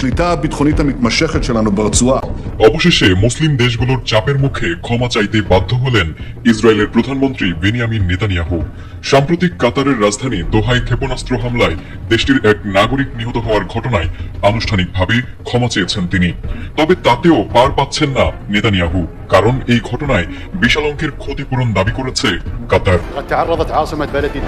השליטה הביטחונית המתמשכת שלנו ברצועה. অবশেষে মুসলিম দেশগুলোর চাপের মুখে ক্ষমা চাইতে বাধ্য হলেন ইসরায়েলের প্রধানমন্ত্রী বেনিয়ামিন নেতানিয়াহু। সাম্প্রতিক কাতারের রাজধানী দোহায় ক্ষেপণাস্ত্র হামলায় দেশটির এক নাগরিক নিহত হওয়ার ঘটনায় আনুষ্ঠানিকভাবে ক্ষমা চেয়েছেন তিনি। তবে তাতেও পার পাচ্ছেন না নেতানিয়াহু, কারণ এই ঘটনায় বিশাল অঙ্কের ক্ষতিপূরণ দাবি করেছে কাতার। تعرضت عاصمة بلدي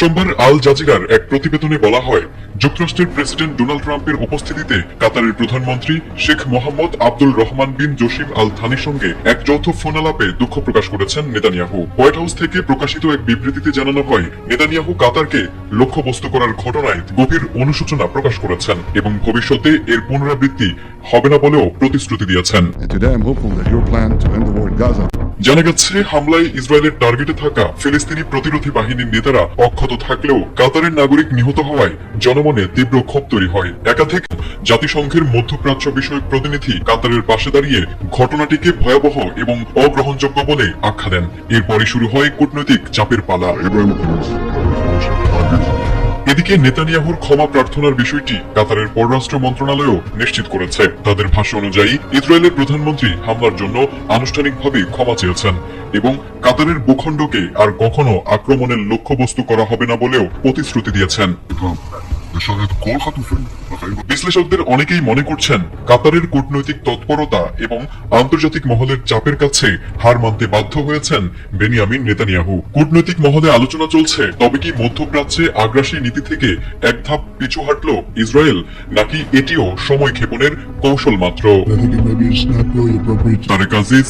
সোমবার আল জাজিরার এক প্রতিবেদনে বলা হয়, যুক্তরাষ্ট্রের প্রেসিডেন্ট ডোনাল্ড ট্রাম্পের উপস্থিতিতে কাতারের প্রধানমন্ত্রী শেখ মোহাম্মদ আব্দুল রহমান বিন জসিম আল থানির সঙ্গে এক যৌথ ফোন আলাপে দুঃখ প্রকাশ করেছেন নেতানিয়াহু। হোয়াইট হাউস থেকে প্রকাশিত এক বিবৃতিতে জানানো হয়, নেতানিয়াহু কাতারকে লক্ষ্যবস্তু করার ঘটনায় গভীর অনুশোচনা প্রকাশ করেছেন এবং ভবিষ্যতে এর পুনরাবৃত্তি হবে না বলেও প্রতিশ্রুতি দিয়েছেন। And today I'm hopeful that your plan to end the war in Gaza. জানা গেছে, হামলায় ইসরায়েলের টার্গেটে থাকা ফিলিস্তিনি প্রতিরোধী বাহিনীর নেতারা অক্ষত থাকলেও কাতারের নাগরিক নিহত হওয়ায় জনমনে তীব্র ক্ষোভ তৈরি হয়। একাধিক জাতিসংঘের মধ্যপ্রাচ্য বিষয়ক প্রতিনিধি কাতারের পাশে দাঁড়িয়ে ঘটনাটিকে ভয়াবহ এবং অগ্রহণযোগ্য বলে আখ্যা দেন। এরপরই শুরু হয় কূটনৈতিক চাপের পালা। এদিকে নেতানিয়াহুর ক্ষমা প্রার্থনার বিষয়টি কাতারের পররাষ্ট্র মন্ত্রণালয়ও নিশ্চিত করেছে। তাদের ভাষ্য অনুযায়ী ইসরায়েলের প্রধানমন্ত্রী হামলার জন্য আনুষ্ঠানিকভাবে ক্ষমা চেয়েছেন এবং কাতারের ভূখণ্ডকে আর কখনো আক্রমণের লক্ষ্যবস্তু করা হবে না বলেও প্রতিশ্রুতি দিয়েছেন। বিশ্লেষকদের অনেকেই মনে করছেন, কাতারের কূটনৈতিক তৎপরতা এবং আন্তর্জাতিক মহলের চাপের কাছে হার মানতে বাধ্য হয়েছেন বেনিয়ামিন নেতানিয়াহু। কূটনৈতিক মহলে আলোচনা চলছে, তবে কি মধ্যপ্রাচ্যে আগ্রাসী নীতি থেকে এক ধাপ পিছু হাঁটলো ইসরায়েল, নাকি এটিও সময় ক্ষেপণের কৌশল মাত্র? তারেক আজিজ,